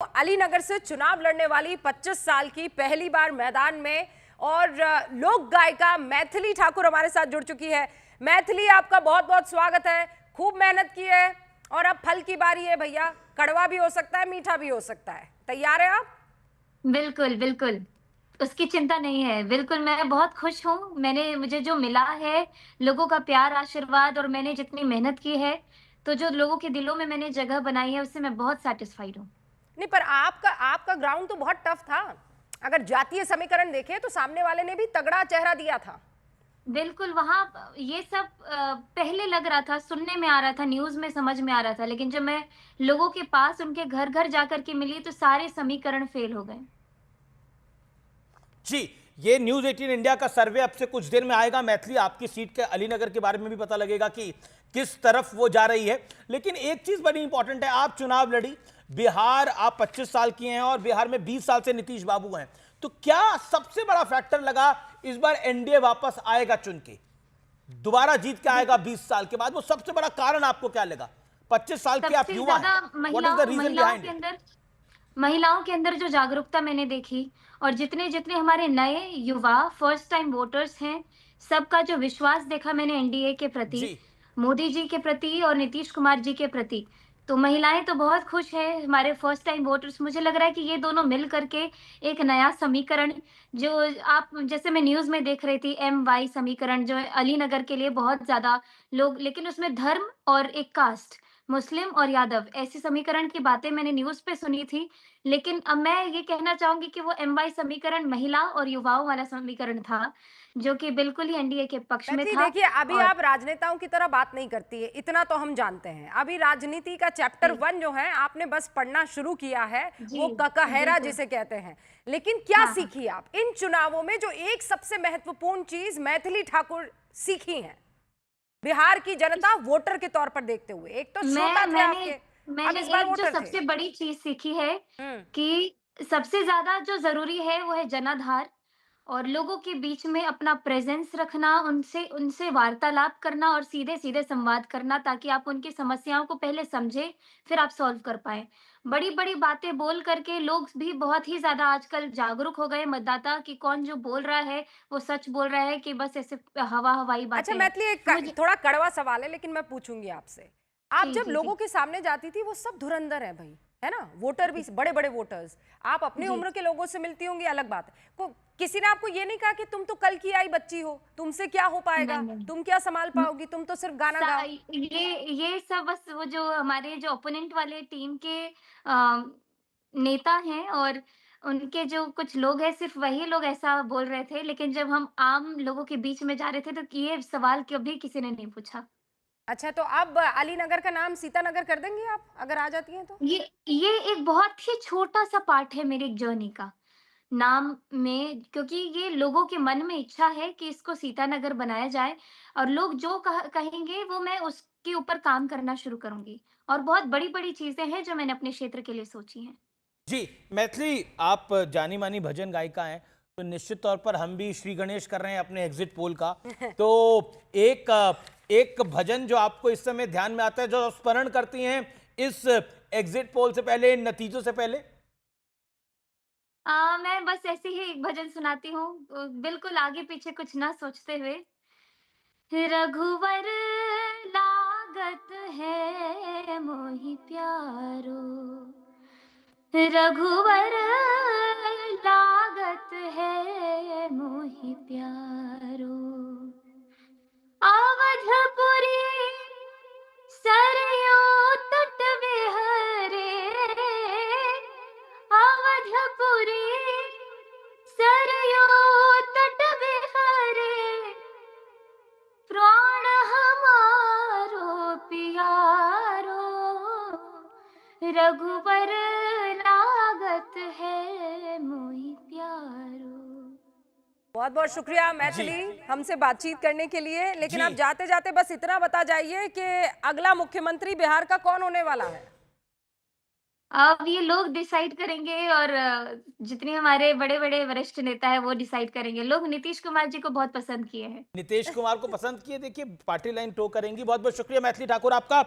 अलीनगर से चुनाव लड़ने वाली 25 साल की पहली बार मैदान में और लोक गायिका मैथिली ठाकुर हमारे साथ जुड़ चुकी है। मैथिली, आपका बहुत बहुत स्वागत है। खूब मेहनत की है और अब फल की बारी है भैया। कड़वा भी हो सकता है, मीठा भी हो सकता है। तैयार है आप? बिल्कुल, बिल्कुल। उसकी चिंता नहीं है। बिल्कुल, मैं बहुत खुश हूँ। मुझे जो मिला है, लोगों का प्यार, आशीर्वाद और मैंने जितनी मेहनत की है, तो जो लोगों के दिलों में मैंने जगह बनाई है, उससे मैं बहुत सैटिस्फाइड हूँ। नहीं, पर आपका आपका ग्राउंड तो बहुत टफ था। अगर जातीय समीकरण देखें तो सामने वाले ने भी तगड़ा चेहरा दिया था। बिल्कुल, वहाँ ये सब पहले लग रहा था, सुनने में आ रहा था, न्यूज़ में समझ में आ रहा था, लेकिन जब मैं लोगों के पास, उनके घर-घर जाकर के मिली, तो सारे समीकरण फ़ेल हो गए। जी, ये न्यूज 18 इंडिया का सर्वे अब से कुछ देर में आएगा। मैथिली, आपकी सीट के अलीनगर के बारे में भी पता लगेगा कि किस तरफ वो जा रही है। लेकिन एक चीज बड़ी इंपॉर्टेंट है, आप चुनाव लड़ी, बिहार, आप 25 साल की हैं और बिहार में 20 साल से नीतीश बाबू हैं, तो क्या सबसे बड़ा फैक्टर लगा इस बार एनडीए वापस आएगा, चुन के दोबारा जीत के आएगा 20 साल के बाद? वो सबसे बड़ा कारण आपको क्या लगा? 25 साल की आप सबसे युवा हैं, ज़्यादा what is the reason behind it? महिलाओं के अंदर जो जागरूकता मैंने देखी और जितने-जितने हमारे नए युवा फर्स्ट टाइम वोटर्स हैं, सबका जो विश्वास देखा मैंने एनडीए के प्रति, जी मोदी जी के प्रति और नीतीश कुमार जी के प्रति। तो महिलाएँ तो बहुत खुश हैं, हमारे फर्स्ट टाइम वोटर्स। मुझे लग रहा है कि ये दोनों मिल कर के एक नया समीकरण, जो आप जैसे मैं न्यूज़ में देख रही थी, एम-वाई समीकरण, जो है अलीनगर के लिए बहुत ज़्यादा लोग, लेकिन उसमें धर्म और एक कास्ट, मुस्लिम और यादव, ऐसे समीकरण की बातें मैंने न्यूज़ पे सुनी थी। लेकिन अब मैं ये कहना चाहूँगी कि वो एम-वाई समीकरण महिला और युवाओं वाला समीकरण था, जो कि बिल्कुल ही एनडीए के पक्ष में मैथिली, था। देखिए, अभी और आप राजनेताओं की तरह बात नहीं करती है, इतना तो हम जानते हैं। अभी राजनीति का चैप्टर जी, 1 जो है, आपने बस पढ़ना शुरू किया है, जी, वो ककहरा बिल्कुल। जिसे कहते हैं। लेकिन क्या हाँ, हाँ। सीखी आप इन चुनावों में? जो एक सबसे महत्वपूर्ण चीज मैथिली ठाकुर सीखी है, बिहार की जनता वोटर के तौर पर देखते हुए। एक तो मैं श्रोता थे मैंने आपके, अब मैंने इस बार एक जो वोटर थे। सबसे बड़ी चीज़ सीखी है हम्म। कि सबसे ज़्यादा जो ज़रूरी है वो है जनाधार, और लोगों के बीच में अपना प्रेज़ेंस रखना, उनसे उनसे वार्तालाप करना और सीधे-सीधे संवाद करना, ताकि आप उनकी समस्याओं को पहले समझें, फिर आप सॉल्व कर पाएँ। बड़ी-बड़ी बातें बोल कर के लोग भी बहुत ही ज़्यादा आजकल जागरूक हो गए मतदाता, कि कौन जो बोल रहा है, वो सच बोल रहा है कि बस ऐसे हवा-हवाई अच्छा बातें हैं। मैथिली, एक तो मुझे थोड़ा कड़वा सवाल है लेकिन मैं पूछूंगी आपसे। आप जी, जब जी, लोगों जी। के सामने जाती थी, वो सब धुरंधर है भाई, है ना? वोटर भी बड़े बड़े वोटर्स। आप अपनी जी। उम्र के लोगों से मिलती होंगी, अलग बात है। किसी ने आपको ये नहीं कहा कि तुम तो कल की आई बच्ची हो, तुमसे क्या हो नहीं, पाएगा, नहीं। तुम क्या संभाल उम, पाओगी, तुम तो सिर्फ गाना सा गाओ? ये सब बस वो जो हमारे जो ओपोनेंट वाले टीम के अ, नेता हैं और उनके जो कुछ लोग हैं, सिर्फ़ वही लोग ऐसा बोल रहे थे, लेकिन जब हम आम लोगों के बीच में जा रहे थे, तो ये सवाल कभी किसी ने नहीं पूछा। अच्छा, तो अब अलीनगर का नाम सीतानगर कर देंगी आप, अगर आ जाती हैं तो? ये एक बहुत ही छोटा-सा पार्ट है मेरी जर्नी का, नाम में, क्योंकि ये लोगों के मन में इच्छा है कि इसको सीतानगर बनाया जाए, और लोग जो कहेंगे वो मैं उसके ऊपर काम करना शुरू करूँगी, और बहुत बड़ी-बड़ी चीज़ें हैं जो मैंने अपने क्षेत्र के लिए सोची हैं। जी, मैथिली, आप जानी मानी भजन गायिका हैं, तो निश्चित तौर पर हम भी श्री गणेश कर रहे हैं अपने एग्जिट पोल का। तो एक एक भजन जो आपको इस समय ध्यान में आता है, जो आप स्मरण करती हैं इस एग्जिट पोल से पहले, इन नतीजों से पहले? मैं बस ऐसे ही एक भजन सुनाती हूँ, बिल्कुल आगे-पीछे कुछ ना सोचते हुए। रघुवर लागत है मोहि प्यारो, रघुवर लागत है मोहि प्यारो, अवधपुरी सरयों तट विहरे, अवधपुरी सरयों तट विहरे, प्राण हमारो पियारो, रघुवर लागत है मोहि प्यारो। बहुत बहुत शुक्रिया जी मैथिली, हमसे बातचीत करने के लिए। लेकिन जी आप जाते जाते बस इतना बता जाइए कि अगला मुख्यमंत्री बिहार का कौन होने वाला है? अब ये लोग डिसाइड करेंगे, और जितने हमारे बड़े-बड़े वरिष्ठ नेता हैं वो डिसाइड करेंगे। लोग नीतीश कुमार जी को बहुत पसंद किए हैं। नीतीश कुमार को पसंद किए, देखिए पार्टी लाइन टो करेंगी। बहुत बहुत शुक्रिया मैथिली ठाकुर आपका।